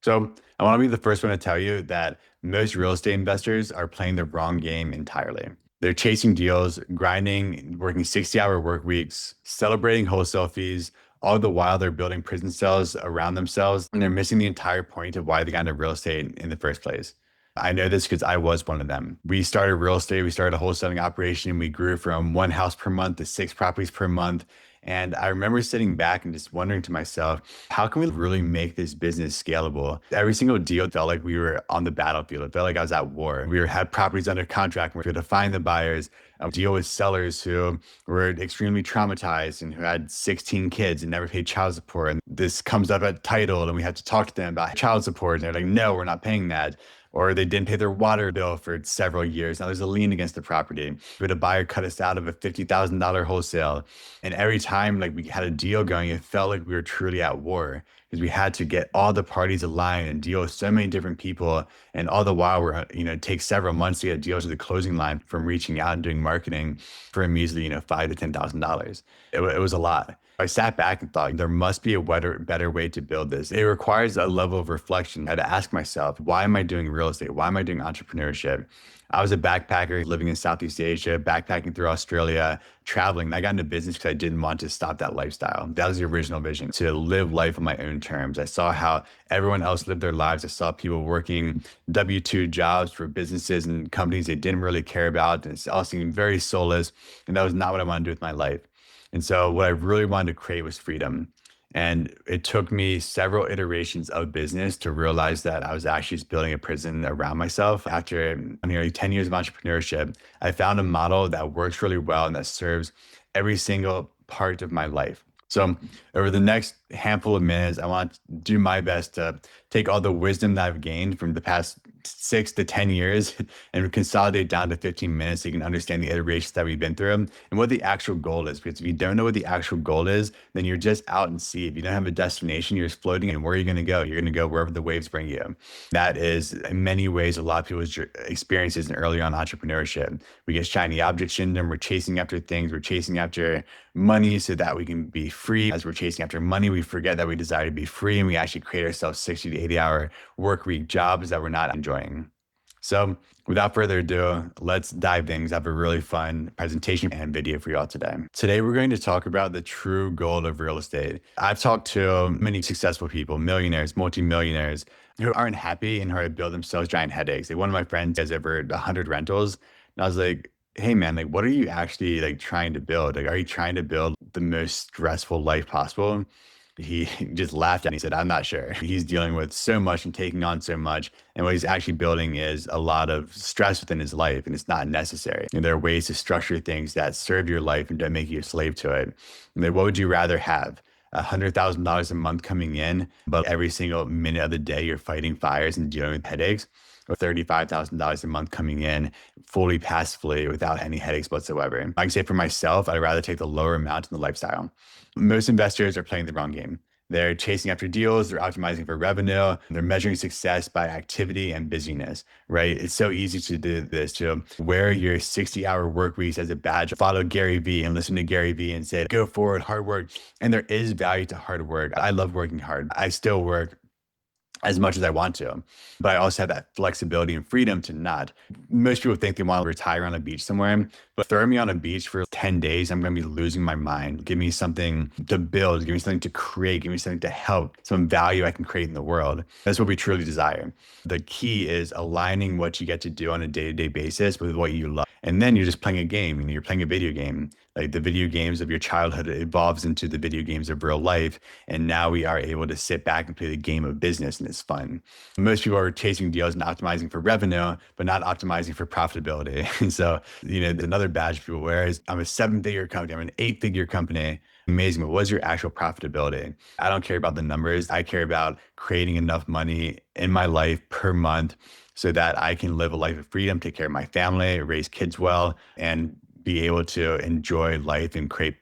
So I want to be the first one to tell you that most real estate investors are playing the wrong game entirely. They're chasing deals, grinding, working 60-hour work weeks, celebrating wholesale fees. All the while they're building prison cells around themselves, and they're missing the entire point of why they got into real estate in the first place. I know this because I was one of them. We started real estate, we started a wholesaling operation. We grew from one house per month to six properties per month. And I remember sitting back and just wondering to myself, how can we really make this business scalable? Every single deal felt like we were on the battlefield. It felt like I was at war. Had properties under contract. We had to find the buyers, deal with sellers who were extremely traumatized and who had 16 kids and never paid child support. And this comes up at title, and we have to talk to them about child support. And they're like, no, we're not paying that. Or they didn't pay their water bill for several years. Now there's a lien against the property. We had a buyer cut us out of a $50,000 wholesale. And every time like we had a deal going, it felt like we were truly at war because we had to get all the parties aligned and deal with so many different people. And all the while it takes several months to get deals to the closing line from reaching out and doing marketing for a measly, $5,000 to $10,000. It was a lot. I sat back and thought there must be a better way to build this. It requires a level of reflection. I had to ask myself, why am I doing real estate? Why am I doing entrepreneurship? I was a backpacker living in Southeast Asia, backpacking through Australia, traveling. I got into business because I didn't want to stop that lifestyle. That was the original vision, to live life on my own terms. I saw how everyone else lived their lives. I saw people working W-2 jobs for businesses and companies they didn't really care about. And it all seemed very soulless. And that was not what I wanted to do with my life. And so what I really wanted to create was freedom. And it took me several iterations of business to realize that I was actually just building a prison around myself. After nearly 10 years of entrepreneurship, I found a model that works really well and that serves every single part of my life. So over the next handful of minutes, I want to do my best to take all the wisdom that I've gained from the past 6 to 10 years and consolidate down to 15 minutes so you can understand the iterations that we've been through and what the actual goal is. Because if you don't know what the actual goal is, then you're just out in sea. If you don't have a destination, you're just floating. And where are you going to go? You're going to go wherever the waves bring you. That is, in many ways, a lot of people's experiences in early on entrepreneurship. We get shiny object syndrome. We're chasing after things. We're chasing after money so that we can be free. As we're chasing after money, we forget that we desire to be free, and we actually create ourselves 60 to 80-hour work week jobs that we're not enjoying. So without further ado, let's dive things. I have a really fun presentation and video for y'all today. Today, we're going to talk about the true goal of real estate. I've talked to many successful people, millionaires, multimillionaires, who aren't happy and who build themselves giant headaches. Like one of my friends has over 100 rentals. And I was like, hey man, like what are you actually like trying to build? Like, are you trying to build the most stressful life possible? He just laughed and he said, I'm not sure. He's dealing with so much and taking on so much. And what he's actually building is a lot of stress within his life, and it's not necessary. And there are ways to structure things that serve your life and don't make you a slave to it. And then what would you rather have? $100,000 a month coming in, but every single minute of the day you're fighting fires and dealing with headaches, or $35,000 a month coming in fully passively without any headaches whatsoever. I can say for myself, I'd rather take the lower amount in the lifestyle. Most investors are playing the wrong game. They're chasing after deals, they're optimizing for revenue, they're measuring success by activity and busyness, right? It's so easy to do this, to wear your 60-hour work weeks as a badge, follow Gary Vee and listen to Gary Vee and say, go forward, hard work. And there is value to hard work. I love working hard. I still work as much as I want to, but I also have that flexibility and freedom to not. Most people think they want to retire on a beach somewhere, but throw me on a beach for 10 days, I'm going to be losing my mind. Give me something to build, give me something to create, give me something to help, some value I can create in the world. That's what we truly desire. The key is aligning what you get to do on a day-to-day basis with what you love. And then you're just playing a game, you're playing a video game. Like the video games of your childhood evolves into the video games of real life. And now we are able to sit back and play the game of business, and it's fun. Most people are chasing deals and optimizing for revenue, but not optimizing for profitability. And so, another badge people wear is, I'm a 7-figure company, I'm an 8-figure company. Amazing, but what's your actual profitability? I don't care about the numbers. I care about creating enough money in my life per month so that I can live a life of freedom, take care of my family, raise kids well, and be able to enjoy life and create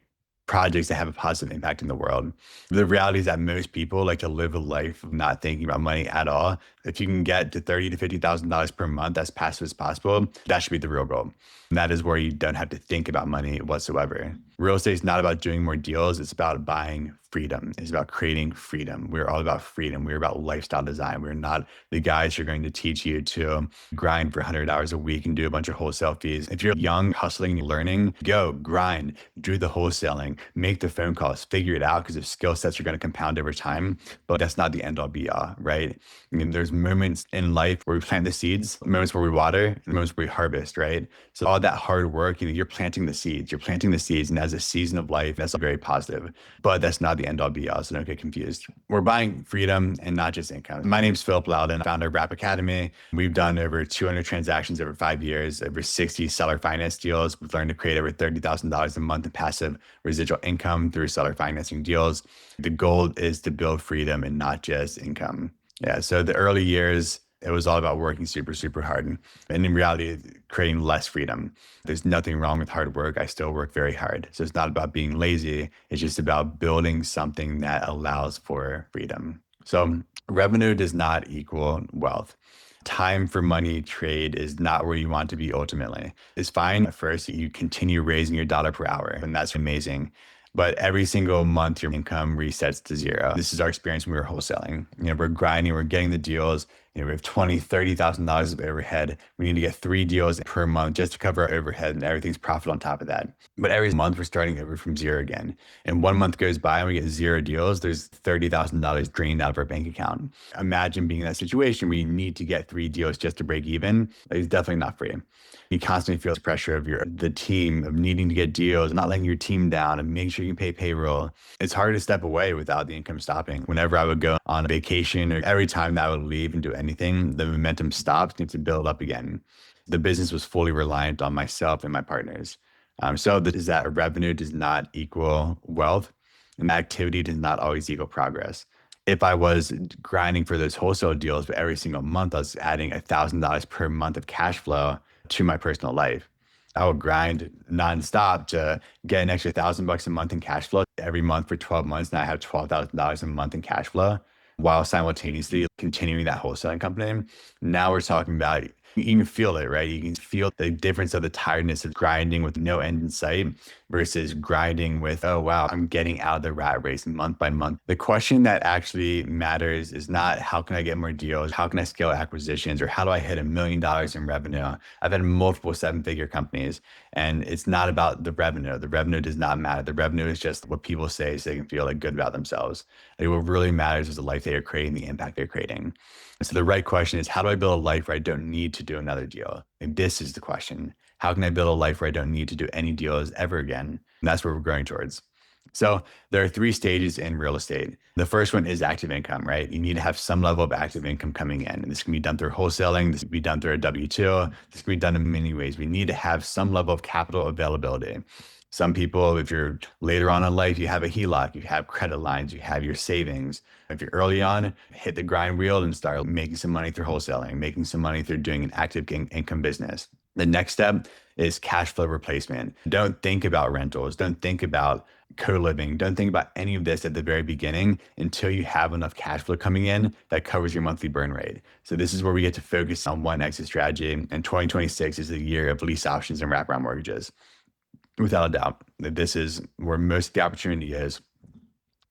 projects that have a positive impact in the world. The reality is that most people like to live a life of not thinking about money at all. If you can get to $30,000 to $50,000 per month as passive as possible, that should be the real goal. And that is where you don't have to think about money whatsoever. Real estate is not about doing more deals. It's about buying freedom. It's about creating freedom. We're all about freedom. We're about lifestyle design. We're not the guys who are going to teach you to grind for 100 hours a week and do a bunch of wholesale fees. If you're young, hustling, and learning, go grind, do the wholesaling, make the phone calls, figure it out because the skill sets are going to compound over time. But that's not the end all be all, right? I mean, there's moments in life where we plant the seeds, moments where we water, and moments where we harvest, right? So all that hard work, you're planting the seeds. You're planting the seeds, and as a season of life, that's very positive. But that's not the end all be all, so don't get confused. We're buying freedom and not just income. My name's Philip Loudon, founder of Rap Academy. We've done over 200 transactions over 5 years, over 60 seller finance deals. We've learned to create over $30,000 a month in passive residual income through seller financing deals. The goal is to build freedom and not just income. Yeah, so the early years, it was all about working super, super hard. And in reality, creating less freedom. There's nothing wrong with hard work. I still work very hard. So it's not about being lazy. It's just about building something that allows for freedom. So revenue does not equal wealth. Time for money trade is not where you want to be ultimately. It's fine at first. You continue raising your dollar per hour, and that's amazing. But every single month, your income resets to zero. This is our experience when we were wholesaling. We're grinding, we're getting the deals. We have $20,000, $30,000 of overhead. We need to get 3 deals per month just to cover our overhead, and everything's profit on top of that. But every month, we're starting over from zero again. And 1 month goes by and we get 0 deals. There's $30,000 drained out of our bank account. Imagine being in that situation where you need to get 3 deals just to break even. It's definitely not free. You constantly feel the pressure of the team, of needing to get deals, not letting your team down, and making sure you can pay payroll. It's hard to step away without the income stopping. Whenever I would go on a vacation or every time that I would leave and do anything, the momentum stops and to build up again. The business was fully reliant on myself and my partners. So that is that revenue does not equal wealth, and activity does not always equal progress. If I was grinding for those wholesale deals, but every single month I was adding $1,000 per month of cash flow to my personal life, I would grind nonstop to get an extra $1,000 a month in cash flow every month for 12 months. Now I have $12,000 a month in cash flow while simultaneously continuing that wholesaling company. Now we're talking about, you can feel it, right? You can feel the difference of the tiredness of grinding with no end in sight versus grinding with, oh, wow, I'm getting out of the rat race month by month. The question that actually matters is not how can I get more deals? How can I scale acquisitions? Or how do I hit $1 million in revenue? I've had multiple 7-figure companies, and it's not about the revenue. The revenue does not matter. The revenue is just what people say so they can feel like good about themselves. Like, what really matters is the life they are creating, the impact they're creating. So the right question is, how do I build a life where I don't need to do another deal? And this is the question. How can I build a life where I don't need to do any deals ever again? And that's where we're going towards. So there are 3 stages in real estate. The first one is active income, right? You need to have some level of active income coming in. And this can be done through wholesaling. This can be done through a W-2. This can be done in many ways. We need to have some level of capital availability. Some people, if you're later on in life, you have a HELOC, you have credit lines, you have your savings. If you're early on, hit the grind wheel and start making some money through wholesaling, making some money through doing an active income business. The next step is cash flow replacement. Don't think about rentals. Don't think about co-living. Don't think about any of this at the very beginning until you have enough cash flow coming in that covers your monthly burn rate. So this is where we get to focus on one exit strategy. And 2026 is the year of lease options and wraparound mortgages. Without a doubt, this is where most of the opportunity is.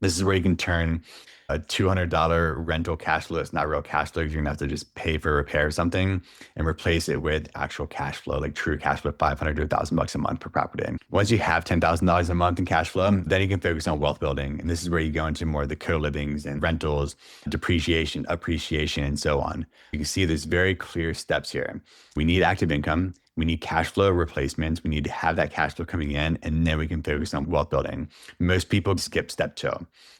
This is where you can turn a $200 rental cash flow. It's not real cash flow. You're going to have to just pay for repair or something and replace it with actual cash flow, like true cash flow, $500 to $1,000 a month per property. Once you have $10,000 a month in cash flow, then you can focus on wealth building. And this is where you go into more of the co-livings and rentals, depreciation, appreciation, and so on. You can see there's very clear steps here. We need active income. We need cash flow replacements. We need to have that cash flow coming in, and then we can focus on wealth building. Most people skip step 2.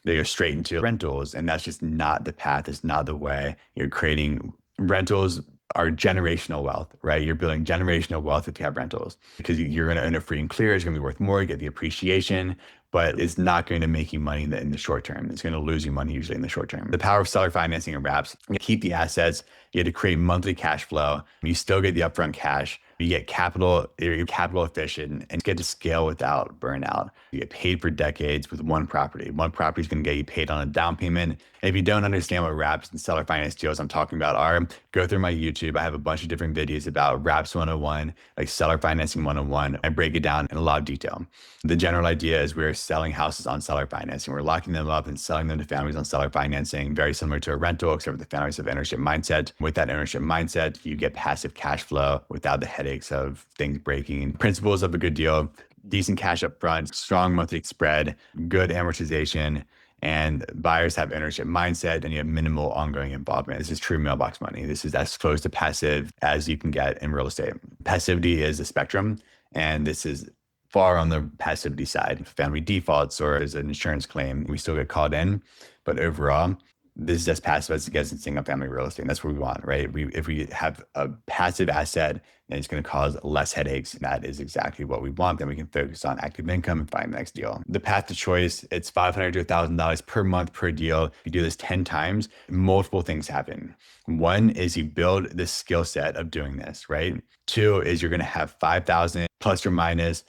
They go straight into rentals, and that's just not the path. It's not the way. You're creating rentals are generational wealth, right? You're building generational wealth if you have rentals because you're going to own it free and clear. It's going to be worth more. You get the appreciation, but it's not going to make you money in the short term. It's going to lose you money usually in the short term. The power of seller financing and wraps, you keep the assets. You have to create monthly cash flow. You still get the upfront cash, You get capital, you're capital efficient and get to scale without burnout. You get paid for decades with one property. One property is going to get you paid on a down payment. And if you don't understand what wraps and seller finance deals I'm talking about are, go through my YouTube. I have a bunch of different videos about wraps 101, like seller financing 101. I break it down in a lot of detail. The general idea is we're selling houses on seller financing. We're locking them up and selling them to families on seller financing, very similar to a rental, except for the families have ownership mindset. With that ownership mindset, you get passive cash flow without the headaches of things breaking. Principles of a good deal: decent cash up front, strong monthly spread, good amortization, and buyers have ownership mindset, and you have minimal ongoing involvement. This is true mailbox money. This is as close to passive as you can get in real estate. Passivity is a spectrum, and this is far on the passivity side. If family defaults or there's an insurance claim, we still get called in. But overall, this is as passive as it gets in single family real estate. And that's what we want, right? If we have a passive asset and it's going to cause less headaches, that is exactly what we want. Then we can focus on active income and find the next deal. The path to choice, it's $500 to $1,000 per month per deal. If you do this 10 times, multiple things happen. One is you build the skill set of doing this, right? Two is you're going to have 5,000 plus or minus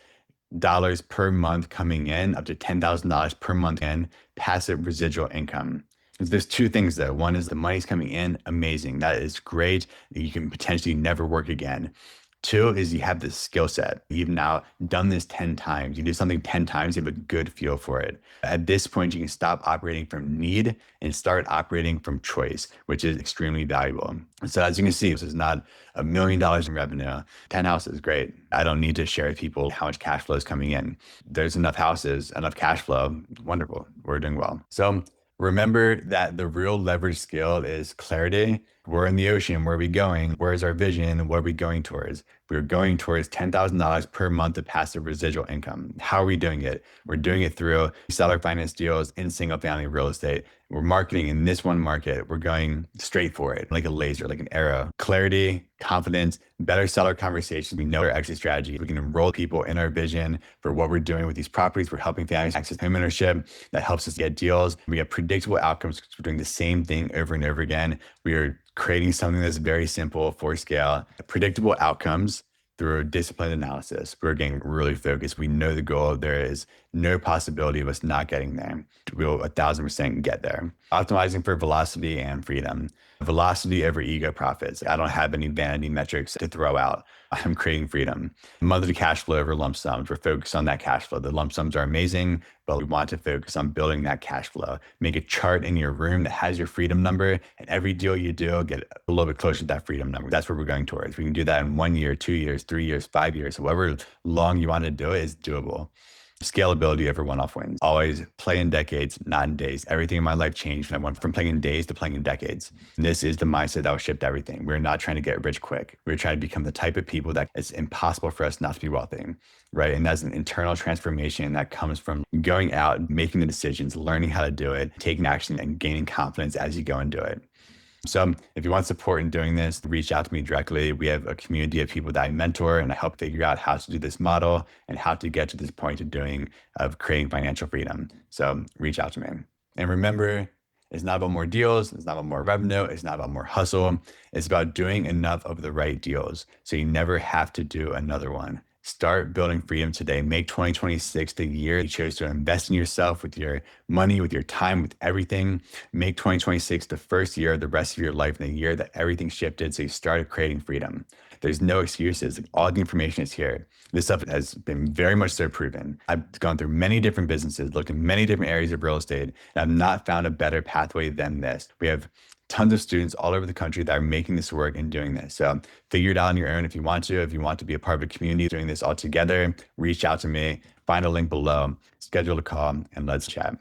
dollars per month coming in, up to $10,000 per month in passive residual income. There's two things though. One is the money's coming in, amazing. That is great. You can potentially never work again. Two is you have this skill set. You've now done this 10 times. You do something 10 times, you have a good feel for it. At this point, you can stop operating from need and start operating from choice, which is extremely valuable. So as you can see, this is not $1 million in revenue. 10 houses, great. I don't need to share with people how much cash flow is coming in. There's enough houses, enough cash flow. Wonderful. We're doing well. So remember that the real leverage skill is clarity. We're in the ocean. Where are we going? Where's our vision? What are we going towards? We're going towards $10,000 per month of passive residual income. How are we doing it? We're doing it through seller finance deals in single family real estate. We're marketing in this one market. We're going straight for it, like a laser, like an arrow. Clarity, confidence, better seller conversations. We know our exit strategy. We can enroll people in our vision for what we're doing with these properties. We're helping families access homeownership. That helps us get deals. We have predictable outcomes because we're doing the same thing over and over again. We are creating something that's very simple for scale, predictable outcomes through disciplined analysis. We're getting really focused. We know the goal. There is no possibility of us not getting there. We'll 1,000% get there. Optimizing for velocity and freedom. Velocity over ego profits. I don't have any vanity metrics to throw out. I'm creating freedom. Monthly cash flow over lump sums. We're focused on that cash flow. The lump sums are amazing, but we want to focus on building that cash flow. Make a chart in your room that has your freedom number, and every deal you do, get a little bit closer to that freedom number. That's what we're going towards. We can do that in 1 year, 2 years, 3 years, 5 years. However long you want to do it is doable. Scalability over one-off wins. Always play in decades, not in days. Everything in my life changed when I went from playing in days to playing in decades. And this is the mindset that will shift everything. We're not trying to get rich quick. We're trying to become the type of people that it's impossible for us not to be wealthy, right? And that's an internal transformation that comes from going out, making the decisions, learning how to do it, taking action, and gaining confidence as you go and do it. So if you want support in doing this, reach out to me directly. We have a community of people that I mentor, and I help figure out how to do this model and how to get to this point of creating financial freedom. So reach out to me. And remember, it's not about more deals. It's not about more revenue. It's not about more hustle. It's about doing enough of the right deals so you never have to do another one. Start building freedom today. Make 2026 the year you chose to invest in yourself with your money, with your time, with everything. Make 2026 the first year of the rest of your life and the year that everything shifted so you started creating freedom. There's no excuses. All the information is here. This stuff has been very much so proven. I've gone through many different businesses, looked in many different areas of real estate, and I've not found a better pathway than this. We have tons of students all over the country that are making this work and doing this. So figure it out on your own if you want to. If you want to be a part of a community doing this all together, reach out to me, find a link below, schedule a call, and let's chat.